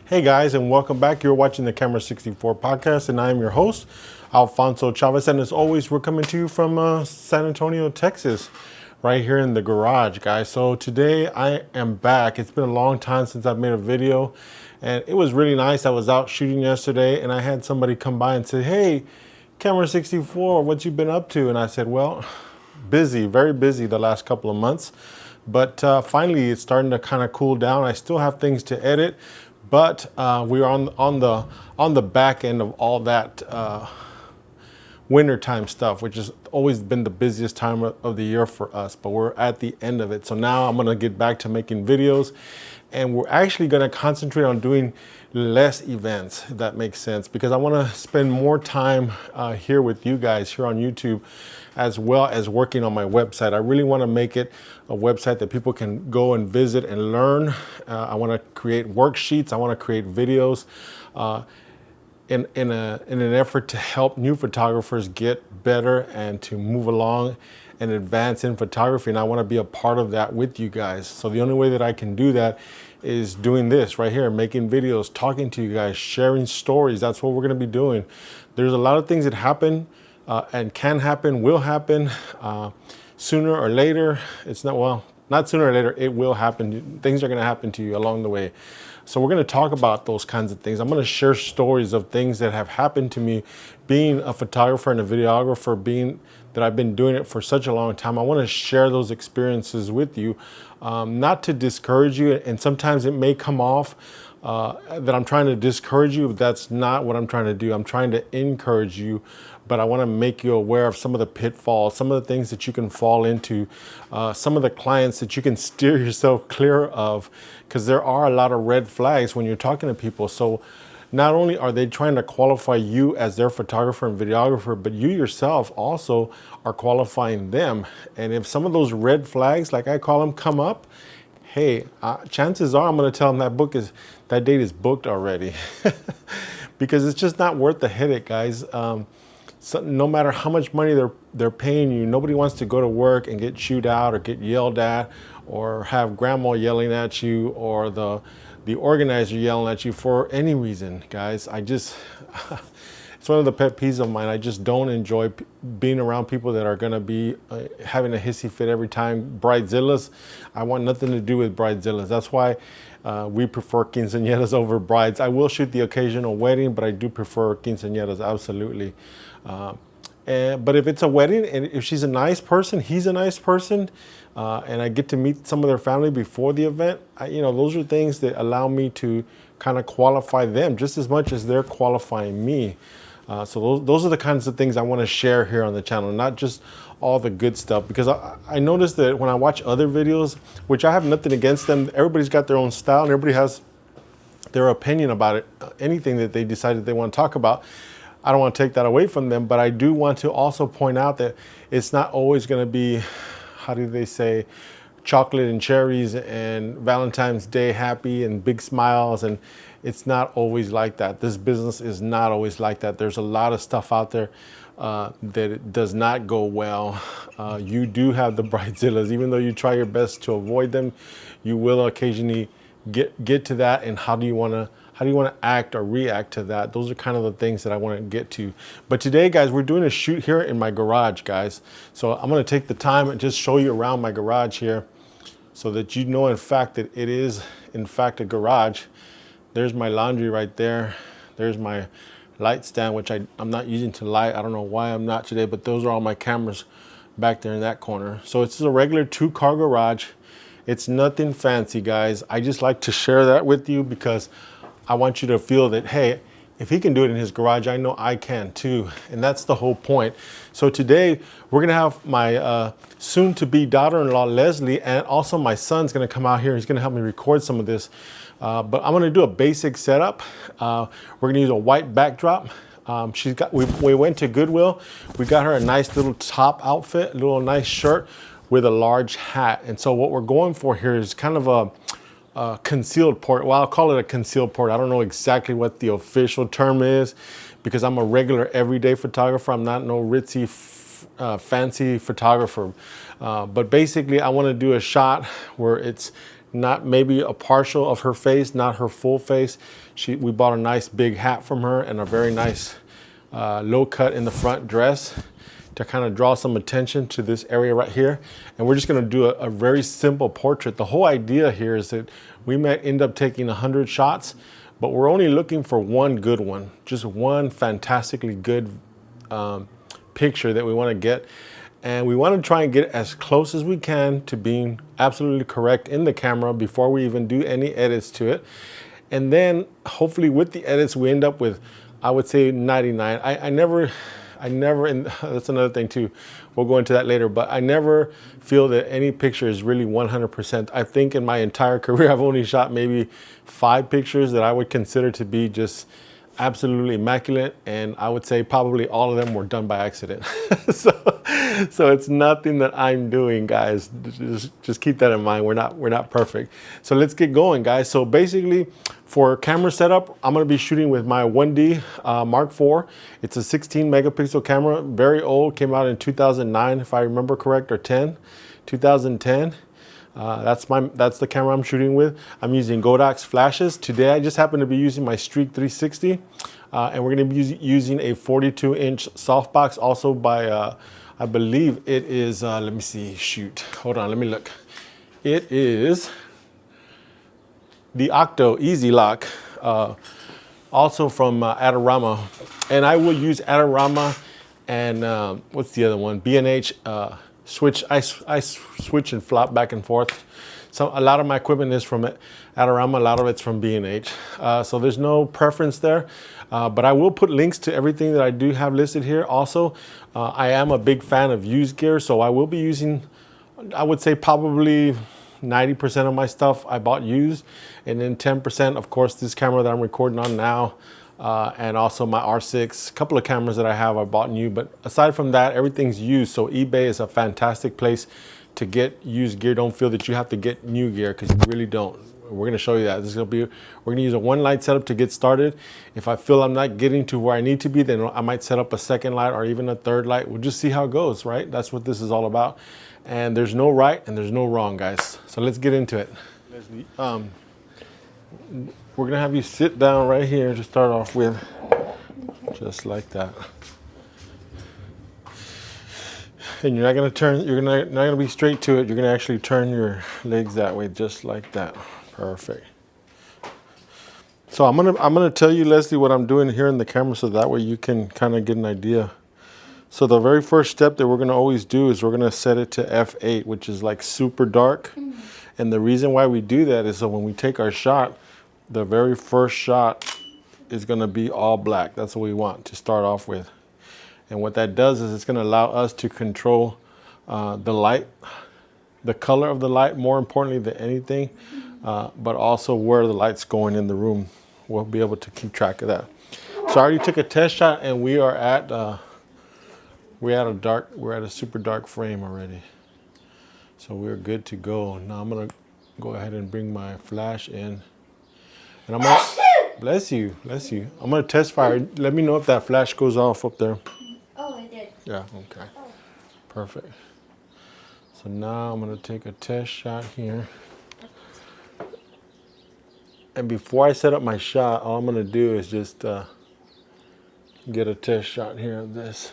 Hey guys, and welcome back. You're watching the Camera64 podcast, and I am your host, Alfonso Chavez. And as always, we're coming to you from San Antonio, Texas, right here in the garage, guys. So today I am back. It's been a long time since I've made a video, and it was really nice. I was out shooting yesterday, and I had somebody come by and say, "Hey, Camera64, what you been up to?" And I said, "Well, busy, very busy the last couple of months." But finally, it's starting to kind of cool down. I still have things to edit, but we're on the back end of all that wintertime stuff, which has always been the busiest time of the year for us. But we're at the end of it, so now I'm gonna get back to making videos, and we're actually gonna concentrate on doing less events, if that makes sense, because I want to spend more time here with you guys here on YouTube, as well as working on my website. I really want to make it a website that people can go and visit and learn. I want to create worksheets. I want to create videos in an effort to help new photographers get better and to move along and advance in photography. And I want to be a part of that with you guys. So the only way that I can do that is doing this right here, making videos, talking to you guys, sharing stories. That's what we're going to be doing. There's a lot of things that happen and can happen, will happen sooner or later. It's not, well, not sooner or later, it will happen. Things are going to happen to you along the way. So we're going to talk about those kinds of things. I'm going to share stories of things that have happened to me being a photographer and a videographer, being that I've been doing it for such a long time. I want to share those experiences with you, not to discourage you. And sometimes it may come off that I'm trying to discourage you, but that's not what I'm trying to do. I'm trying to encourage you, but I want to make you aware of some of the pitfalls, some of the things that you can fall into, some of the clients that you can steer yourself clear of, because there are a lot of red flags when you're talking to people. So not only are they trying to qualify you as their photographer and videographer, but you yourself also are qualifying them. And if some of those red flags, like I call them, come up, hey, chances are I'm going to tell them that date is booked already, because it's just not worth the headache, guys. So no matter how much money they're paying you, nobody wants to go to work and get chewed out or get yelled at, or have grandma yelling at you, or the organizer yelling at you for any reason, guys. It's one of the pet peeves of mine. I just don't enjoy being around people that are going to be having a hissy fit every time. Bridezillas, I want nothing to do with bridezillas. That's why we prefer quinceañeras over brides. I will shoot the occasional wedding, but I do prefer quinceañeras, absolutely. But if it's a wedding, and if she's a nice person, he's a nice person, and I get to meet some of their family before the event, those are things that allow me to kind of qualify them just as much as they're qualifying me. So those are the kinds of things I want to share here on the channel, not just all the good stuff, because I noticed that when I watch other videos, which I have nothing against them, everybody's got their own style and everybody has their opinion about it, anything that they decided they want to talk about. I don't want to take that away from them, but I do want to also point out that it's not always going to be, how do they say, chocolate and cherries and Valentine's Day happy and big smiles, and it's not always like that. This business is not always like that. There's a lot of stuff out there that it does not go well. You do have the bridezillas. Even though you try your best to avoid them, you will occasionally get to that. And how do you want to act or react to that? Those are kind of the things that I want to get to. But today, guys, we're doing a shoot here in my garage, guys. So I'm going to take the time and just show you around my garage here, so that you know, in fact, that it is, in fact, a garage. There's my laundry right there. There's my light stand, which I'm not using to light. I don't know why I'm not today, but those are all my cameras back there in that corner. So it's a regular 2-car garage. It's nothing fancy, guys. I just like to share that with you because I want you to feel that, hey, if he can do it in his garage, I know I can too. And that's the whole point. So today we're gonna have my soon-to-be daughter-in-law, Leslie, and also my son's gonna come out here. He's gonna help me record some of this. But I'm gonna do a basic setup. We're gonna use a white backdrop. We went to Goodwill. We got her a nice little top outfit, a little nice shirt with a large hat. And so what we're going for here is kind of a concealed port. Well, I'll call it a concealed port. I don't know exactly what the official term is, because I'm a regular everyday photographer. I'm not no ritzy fancy photographer. But basically I want to do a shot where it's not maybe a partial of her face, not her full face. We bought a nice big hat from her and a very nice low cut in the front dress to kind of draw some attention to this area right here. And we're just gonna do a very simple portrait. The whole idea here is that we might end up taking 100 shots, but we're only looking for one good one, just one fantastically good picture that we wanna get. And we wanna try and get as close as we can to being absolutely correct in the camera before we even do any edits to it. And then hopefully with the edits, we end up with, I would say 99. I never, and that's another thing too, we'll go into that later, but I never feel that any picture is really 100%. I think in my entire career, I've only shot maybe 5 pictures that I would consider to be just absolutely immaculate, and I would say probably all of them were done by accident. so it's nothing that I'm doing, guys. Just keep that in mind. We're not perfect. So let's get going, guys. So basically, for camera setup, I'm gonna be shooting with my 1D Mark IV. It's a 16 megapixel camera, very old, came out in 2009, if I remember correct, or 2010. That's the camera I'm shooting with. I'm using Godak's flashes. Today I just happen to be using my Streak 360, and we're gonna be using a 42-inch softbox, also by, I believe it is, let me see, shoot, hold on, let me look. It is the Octo Easy Lock, also from Adorama. And I will use Adorama and what's the other one? B&H switch. I switch and flop back and forth. So a lot of my equipment is from Adorama, a lot of it's from B&H. So there's no preference there, but I will put links to everything that I do have listed here. Also, I am a big fan of used gear, so I will be using, I would say probably 90% of my stuff I bought used, and then 10%, of course, this camera that I'm recording on now, and also my R6, a couple of cameras that I have I bought new, but aside from that, everything's used. So eBay is a fantastic place to get used gear. Don't feel that you have to get new gear, because you really don't. We're gonna show you that. We're gonna use a 1 light setup to get started. If I feel I'm not getting to where I need to be, then I might set up a 2nd light or even a 3rd light. We'll just see how it goes, right? That's what this is all about. And there's no right and there's no wrong, guys. So let's get into it. We're gonna have you sit down right here to start off with, just like that. And you're not gonna turn, not gonna be straight to it. You're gonna actually turn your legs that way, just like that. Perfect. So I'm gonna tell you, Leslie, what I'm doing here in the camera, so that way you can kind of get an idea. So the very first step that we're gonna always do is we're gonna set it to f8, which is like super dark. And the reason why we do that is so when we take our shot, the very first shot is gonna be all black. That's what we want to start off with. And what that does is it's gonna allow us to control the light, the color of the light, more importantly than anything, but also where the light's going in the room. We'll be able to keep track of that. So I already took a test shot, and we are at we're at a super dark frame already. So we're good to go. Now I'm gonna go ahead and bring my flash in. And I'm gonna, bless you. I'm gonna test fire. Let me know if that flash goes off up there. Oh, it did. Yeah, okay. Perfect. So now I'm gonna take a test shot here. And before I set up my shot, all I'm gonna do is just get a test shot here of this.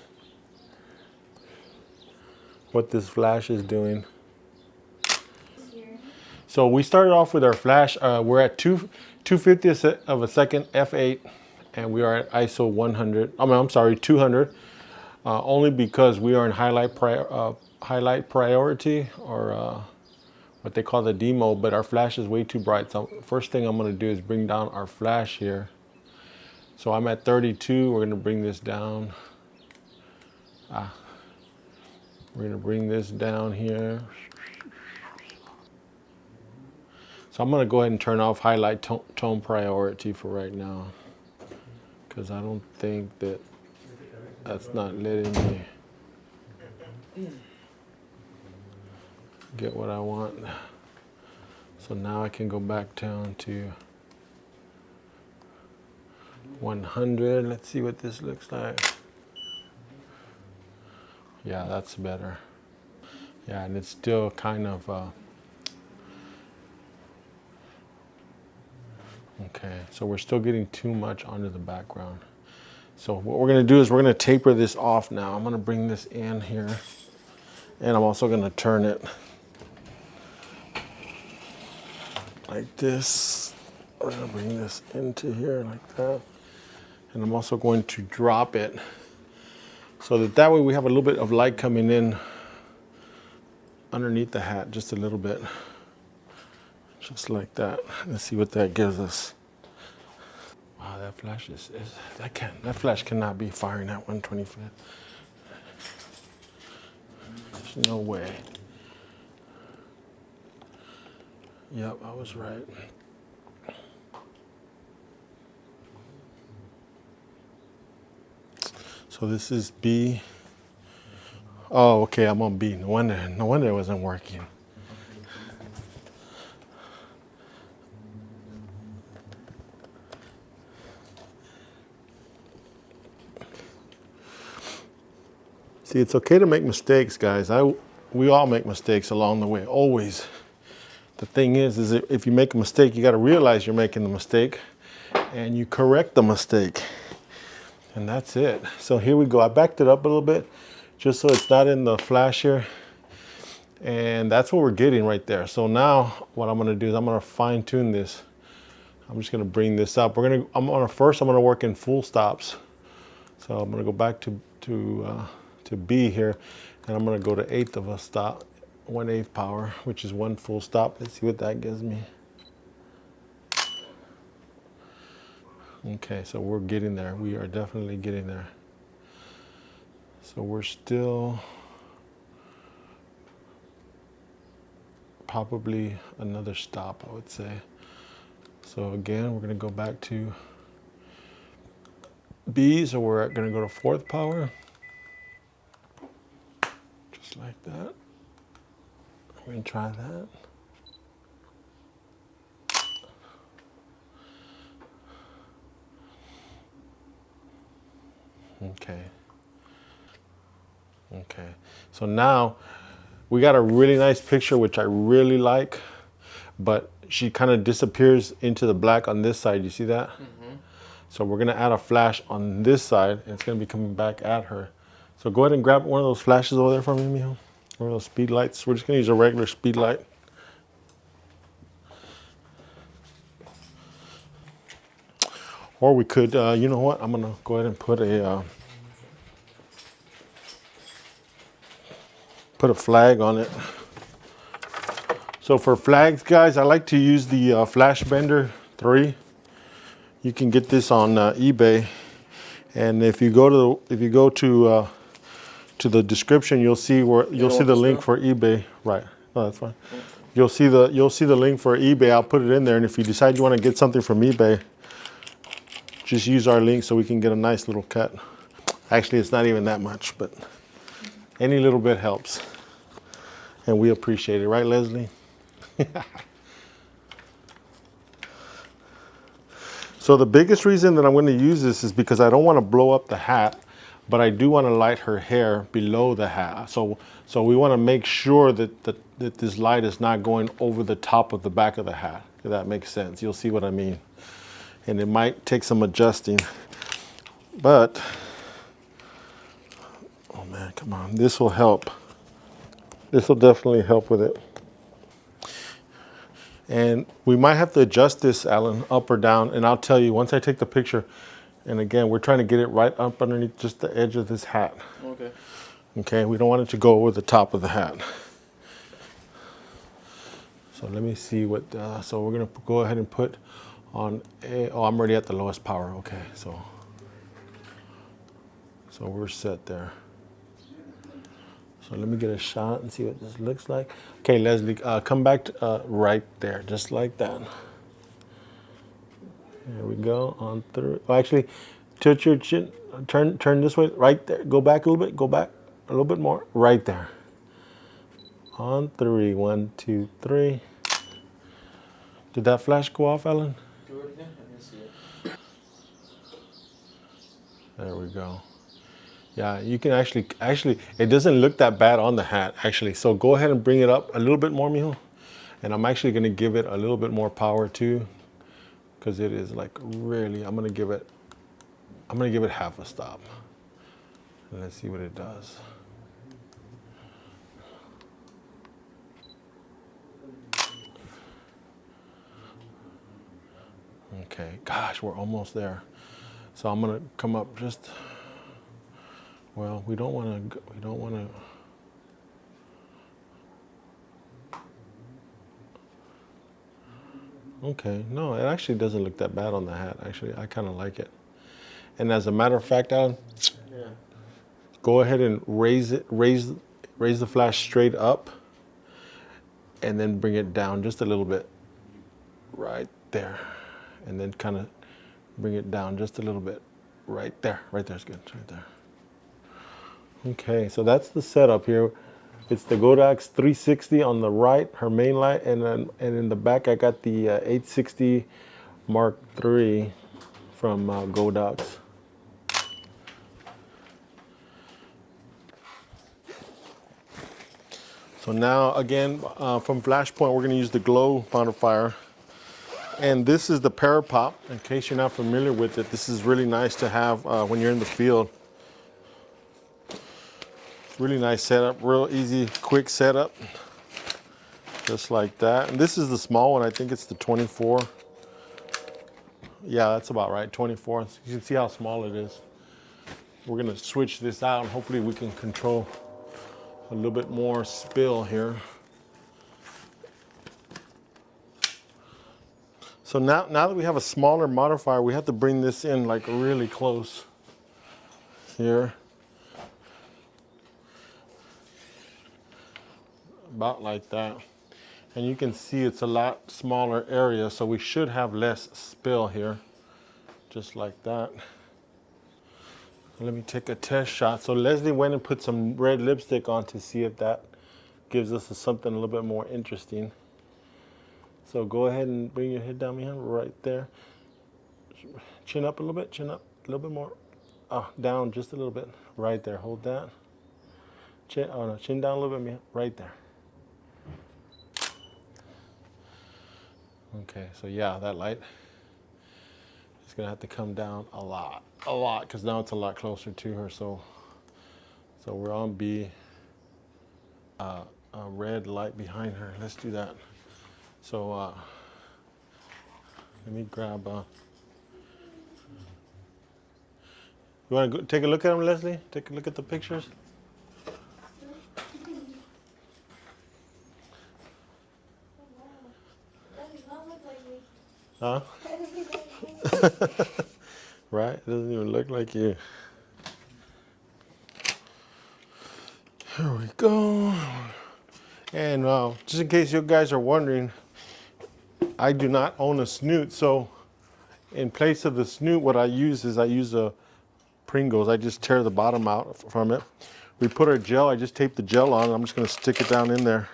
What this flash is doing. So we started off with our flash. We're at 2/50th of a second f8, and we are at ISO 100. I'm sorry, 200. Only because we are in highlight priority, or what they call the D mode, but our flash is way too bright. So first thing I'm gonna do is bring down our flash here. So I'm at 32, we're gonna bring this down. We're gonna bring this down here. So I'm gonna go ahead and turn off highlight tone priority for right now, because I don't think that's not letting me get what I want. So now I can go back down to 100. Let's see what this looks like. Yeah, that's better. Yeah, and it's still kind of Okay, so we're still getting too much onto the background. So what we're gonna do is we're gonna taper this off now. I'm gonna bring this in here, and I'm also gonna turn it like this. We're gonna bring this into here like that. And I'm also going to drop it so that way we have a little bit of light coming in underneath the hat, just a little bit. Just like that. Let's see what that gives us. Wow, that flash that flash cannot be firing at 125. There's no way. Yep, I was right. So this is B. Oh, okay, I'm on B. No wonder it wasn't working. See, it's okay to make mistakes, guys. We all make mistakes along the way, always. The thing is if you make a mistake, you got to realize you're making the mistake, and you correct the mistake, and that's it. So here we go. I backed it up a little bit, just so it's not in the flash here, and that's what we're getting right there. So now what I'm going to do is I'm going to fine tune this. I'm just going to bring this up. I'm gonna work in full stops. So I'm going to go back to B here, and I'm going to go to 1/8 of a stop, 1/8 power, which is 1 full stop. Let's see what that gives me. Okay, so we're getting there. We are definitely getting there. So we're still probably another stop, I would say. So again, we're going to go back to B, so we're going to go to 4th power. Just like that. We're going to try that. Okay. Okay. So now we got a really nice picture, which I really like, but she kind of disappears into the black on this side. You see that? Mm-hmm. So we're going to add a flash on this side, and it's going to be coming back at her. So go ahead and grab one of those flashes over there for me, Mijo. One of those speed lights. We're just going to use a regular speed light. Or we could, you know what? I'm going to go ahead and put a flag on it. So for flags, guys, I like to use the Flash Bender 3. You can get this on eBay, and if you go to the description, you'll see the link for eBay. Right? No, that's fine. You'll see the link for eBay. I'll put it in there, and if you decide you want to get something from eBay, just use our link so we can get a nice little cut. Actually, it's not even that much, but any little bit helps, and we appreciate it, right, Leslie? So the biggest reason that I'm going to use this is because I don't want to blow up the hat, but I do want to light her hair below the hat. So we want to make sure that this light is not going over the top of the back of the hat, if that makes sense. You'll see what I mean. And it might take some adjusting, but, oh man, come on, this will help. This will definitely help with it. And we might have to adjust this, Alan, up or down, and I'll tell you once I take the picture. And again, we're trying to get it right up underneath just the edge of this hat. Okay. Okay, we don't want it to go over the top of the hat. So let me see what, so we're gonna go ahead and put on I'm already at the lowest power, okay, so we're set there. So let me get a shot and see what this looks like. Okay, Leslie, come back to, right there, just like that. There we go, on through. Oh, actually, tilt your chin, turn this way, right there. Go back a little bit, go back a little bit more, right there. On 3, 1, 2, 3. Did that flash go off, Ellen? Do it again, I can see it. There we go. Yeah, you can actually, it doesn't look that bad on the hat, actually. So go ahead and bring it up a little bit more, Mijo. And I'm actually gonna give it a little bit more power too, because it is like really, I'm gonna give it half a stop. And let's see what it does. Okay, gosh, we're almost there. So I'm gonna come up just, well, we don't wanna. Okay, no, it actually doesn't look that bad on the hat. Actually, I kind of like it. And as a matter of fact, Alan, Yeah. go ahead and raise the flash straight up, and then bring it down just a little bit, right there, and then kind of bring it down just a little bit, right there. Right there's good, right there. Okay, so that's the setup here. It's the Godox 360 on the right, her main light, and in the back I got the 860 Mark III from Godox. So now again, from Flashpoint, we're going to use the glow modifier. And this is the Parapop. In case you're not familiar with it, this is really nice to have when you're in the field. Really nice setup, real easy, quick setup. Just like that. And this is the small one, I think it's the 24. Yeah, that's about right, 24. You can see how small it is. We're gonna switch this out and hopefully we can control a little bit more spill here. So now that we have a smaller modifier, we have to bring this in like really close here. About like that. And you can see it's a lot smaller area, so we should have less spill here. Just like that. Let me take a test shot. So Leslie went and put some red lipstick on to see if that gives us something a little bit more interesting. So go ahead and bring your head down behind, right there. Chin up a little bit, chin up a little bit more. Down just a little bit, right there, hold that. Chin, oh no, chin down a little bit, right there. Okay, so yeah, that light is gonna have to come down a lot, because now it's a lot closer to her. So we're on B, a red light behind her. Let's do that. So let me grab. You want to take a look at them, Leslie? Take a look at the pictures. Huh? Right? It doesn't even look like you. Here we go. And just in case you guys are wondering, I do not own a snoot, so in place of the snoot, what I use a Pringles. I just tear the bottom out from it. We put our gel, I just tape the gel on, I'm just gonna stick it down in there.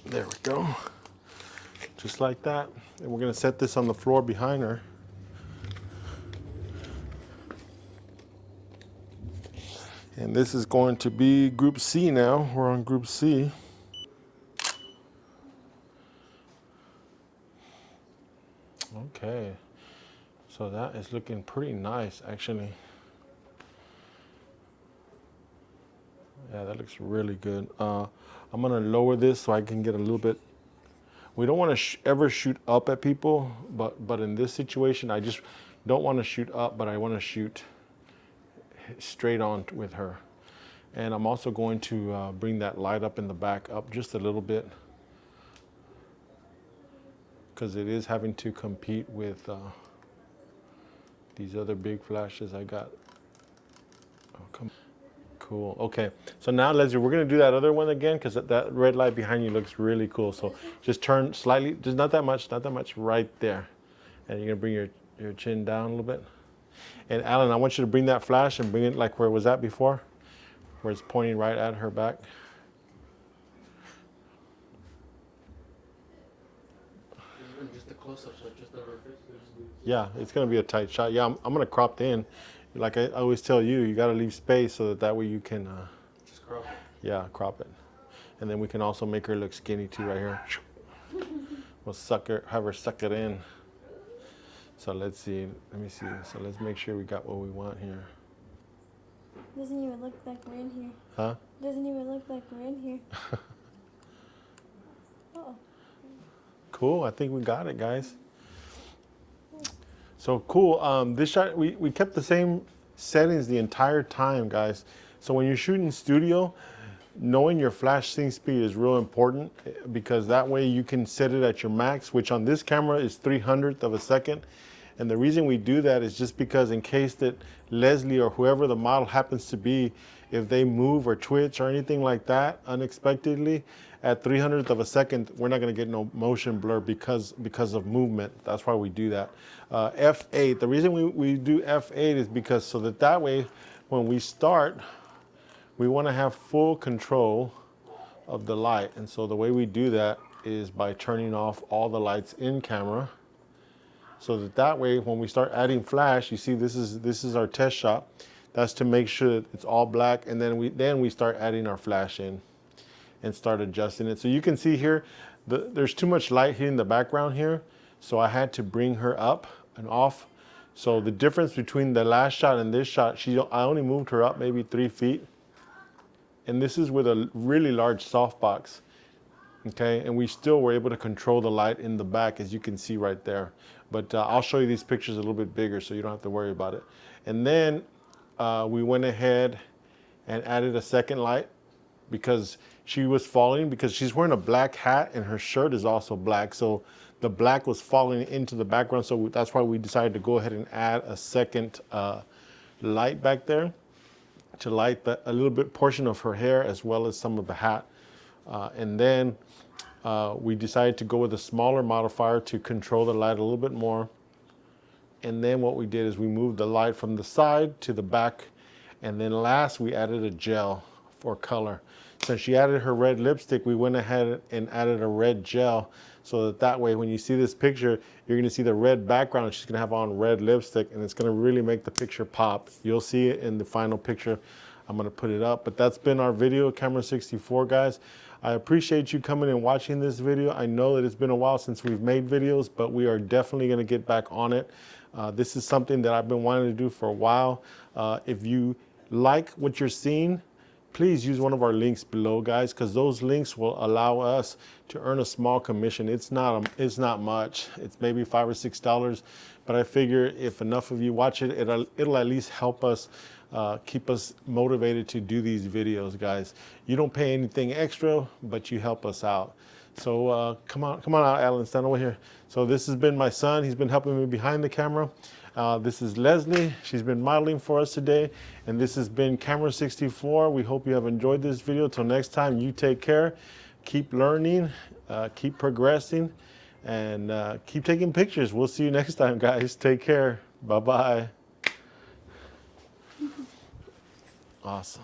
There we go. Just like that. And we're gonna set this on the floor behind her. And this is going to be Group C now. We're on Group C. Okay. So that is looking pretty nice, actually. Yeah, that looks really good. I'm gonna lower this so I can get a little bit. We don't want to ever shoot up at people, but in this situation, I just don't want to shoot up, but I want to shoot straight on with her. And I'm also going to bring that light up in the back up just a little bit, because it is having to compete with these other big flashes I got. Oh, come. Cool. Okay. So now, Leslie, we're gonna do that other one again, because that red light behind you looks really cool. So just turn slightly, just not that much, right there. And you're gonna bring your chin down a little bit. And Alan, I want you to bring that flash and bring it like where it was at before, where it's pointing right at her back. Just a close-up, so just over her face. Yeah, it's gonna be a tight shot. Yeah, I'm gonna crop in. Like I always tell you, you gotta leave space so that way you can. Just crop it. Yeah, crop it. And then we can also make her look skinny too right here. We'll have her suck it in. So let's see. Let me see. So let's make sure we got what we want here. Doesn't even look like we're in here. Huh? Doesn't even look like we're in here. Uh-oh. Cool. I think we got it, guys. So cool. This shot, we kept the same settings the entire time, guys. So when you're shooting studio, knowing your flash sync speed is real important, because that way you can set it at your max, which on this camera is 300th of a second. And the reason we do that is just because in case that Leslie or whoever the model happens to be, if they move or twitch or anything like that unexpectedly, at 300th of a second, we're not gonna get no motion blur because of movement. That's why we do that. F8, the reason we do F8 is because so that way, when we start, we wanna have full control of the light. And so the way we do that is by turning off all the lights in camera. So that way, when we start adding flash, you see this is our test shot. That's to make sure it's all black, and then we start adding our flash in and start adjusting it. So you can see here, there's too much light hitting the background here, so I had to bring her up and off. So the difference between the last shot and this shot, I only moved her up maybe 3 feet, and this is with a really large softbox. Okay, and we still were able to control the light in the back, as you can see right there. But I'll show you these pictures a little bit bigger so you don't have to worry about it. And then we went ahead and added a second light because she was falling, because she's wearing a black hat and her shirt is also black. So the black was falling into the background. So that's why we decided to go ahead and add a second light back there to light a little bit portion of her hair as well as some of the hat. And then we decided to go with a smaller modifier to control the light a little bit more. And then what we did is we moved the light from the side to the back. And then last we added a gel for color. Since she added her red lipstick, we went ahead and added a red gel so that way when you see this picture, you're gonna see the red background. She's gonna have on red lipstick and it's gonna really make the picture pop. You'll see it in the final picture. I'm gonna put it up, but that's been our video, Camera64, guys. I appreciate you coming and watching this video. I know that it's been a while since we've made videos, but we are definitely gonna get back on it. This is something that I've been wanting to do for a while. If you like what you're seeing, please use one of our links below, guys, because those links will allow us to earn a small commission. It's not much. It's maybe $5 or $6, but I figure if enough of you watch it, it'll at least help us keep us motivated to do these videos, guys. You don't pay anything extra, but you help us out. So come on out, Alan, stand over here. So this has been my son. He's been helping me behind the camera. This is Leslie. She's been modeling for us today. And this has been Camera64. We hope you have enjoyed this video. Till next time, you take care. Keep learning, keep progressing, and keep taking pictures. We'll see you next time, guys. Take care. Bye-bye. Awesome.